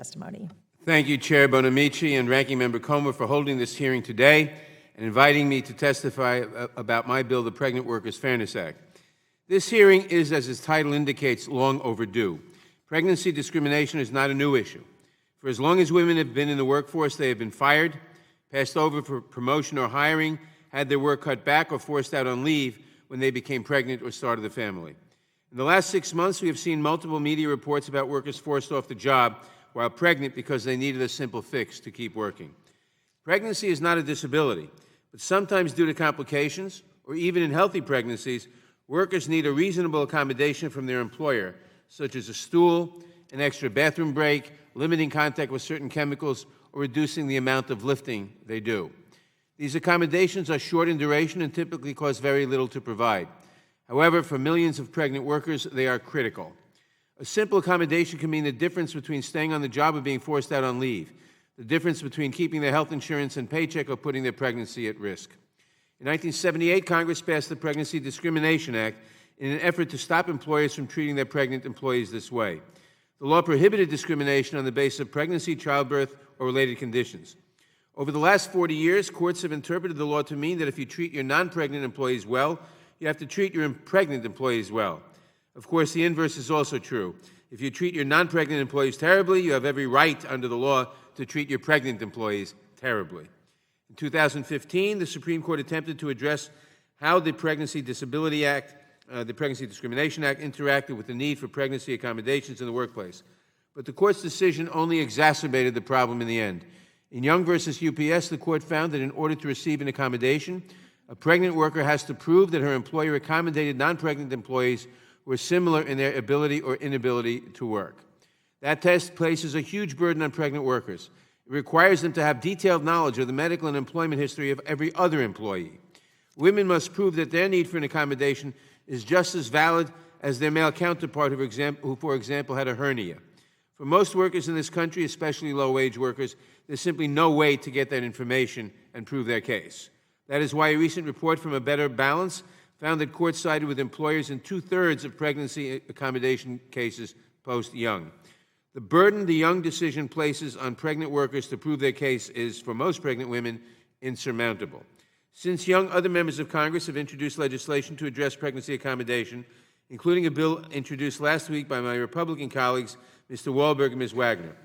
testimony. Thank you, Chair Bonamici and Ranking Member Comer, for holding this hearing today and inviting me to testify about my bill, the Pregnant Workers Fairness Act. This hearing is, as its title indicates, long overdue. Pregnancy discrimination is not a new issue. For as long as women have been in the workforce, they have been fired, passed over for promotion or hiring, had their work cut back, or forced out on leave when they became pregnant or started a family. In the last 6 months, we have seen multiple media reports about workers forced off the job while pregnant because they needed a simple fix to keep working. Pregnancy is not a disability, but sometimes due to complications, or even in healthy pregnancies, workers need a reasonable accommodation from their employer, such as a stool, an extra bathroom break, limiting contact with certain chemicals, or reducing the amount of lifting they do. These accommodations are short in duration and typically cost very little to provide. However, for millions of pregnant workers, they are critical. A simple accommodation can mean the difference between staying on the job or being forced out on leave, the difference between keeping their health insurance and paycheck or putting their pregnancy at risk. In 1978, Congress passed the Pregnancy Discrimination Act in an effort to stop employers from treating their pregnant employees this way. The law prohibited discrimination on the basis of pregnancy, childbirth, or related conditions. Over the last 40 years, courts have interpreted the law to mean that if you treat your non-pregnant employees well, you have to treat your pregnant employees well. Of course, the inverse is also true. If you treat your non-pregnant employees terribly, you have every right under the law to treat your pregnant employees terribly. In 2015, the Supreme Court attempted to address how the Pregnancy Disability Act, the Pregnancy Discrimination Act, interacted with the need for pregnancy accommodations in the workplace. But the court's decision only exacerbated the problem in the end. In Young versus UPS, the court found that in order to receive an accommodation, a pregnant worker has to prove that her employer accommodated non-pregnant employees who are similar in their ability or inability to work. That test places a huge burden on pregnant workers. It requires them to have detailed knowledge of the medical and employment history of every other employee. Women must prove that their need for an accommodation is just as valid as their male counterpart who, for example, had a hernia. For most workers in this country, especially low-wage workers, there's simply no way to get that information and prove their case. That is why a recent report from A Better Balance found that courts sided with employers in 2/3 of pregnancy accommodation cases post-Young. The burden the Young decision places on pregnant workers to prove their case is, for most pregnant women, insurmountable. Since Young, other members of Congress have introduced legislation to address pregnancy accommodation, including a bill introduced last week by my Republican colleagues, Mr. Wahlberg and Ms. Wagner.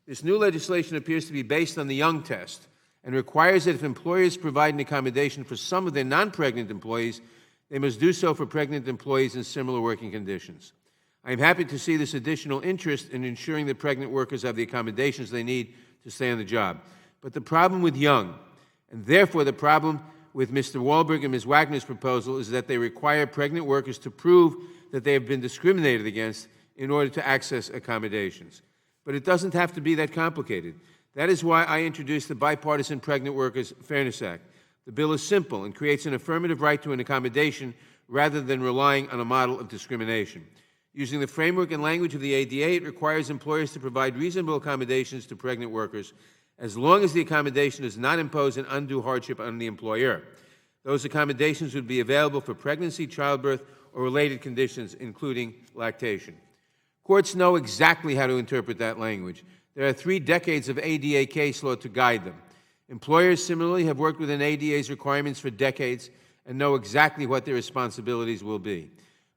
This new legislation appears to be based on the Young test and requires that if employers provide an accommodation for some of their non-pregnant employees, they must do so for pregnant employees in similar working conditions. I am happy to see this additional interest in ensuring that pregnant workers have the accommodations they need to stay on the job. But the problem with Young, and therefore the problem with Mr. Wahlberg and Ms. Wagner's proposal, is that they require pregnant workers to prove that they have been discriminated against in order to access accommodations. But it doesn't have to be that complicated. That is why I introduced the Bipartisan Pregnant Workers Fairness Act. The bill is simple and creates an affirmative right to an accommodation rather than relying on a model of discrimination. Using the framework and language of the ADA, it requires employers to provide reasonable accommodations to pregnant workers as long as the accommodation does not impose an undue hardship on the employer. Those accommodations would be available for pregnancy, childbirth, or related conditions, including lactation. Courts know exactly how to interpret that language. There are 3 decades of ADA case law to guide them. Employers similarly have worked within ADA's requirements for decades and know exactly what their responsibilities will be.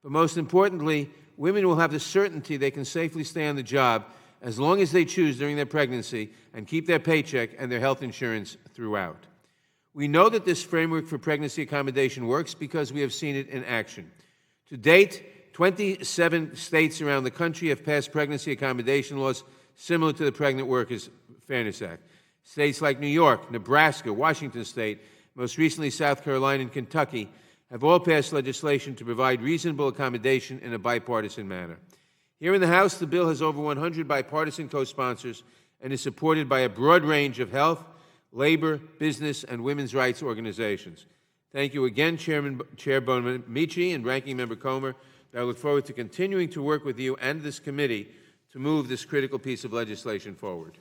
But most importantly, women will have the certainty they can safely stay on the job as long as they choose during their pregnancy and keep their paycheck and their health insurance throughout. We know that this framework for pregnancy accommodation works because we have seen it in action. To date, 27 states around the country have passed pregnancy accommodation laws similar to the Pregnant Workers Fairness Act. States like New York, Nebraska, Washington State, most recently South Carolina and Kentucky, have all passed legislation to provide reasonable accommodation in a bipartisan manner. Here in the House, the bill has over 100 bipartisan co-sponsors and is supported by a broad range of health, labor, business, and women's rights organizations. Thank you again, Chair Bonamici and Ranking Member Comer. I look forward to continuing to work with you and this committee to move this critical piece of legislation forward.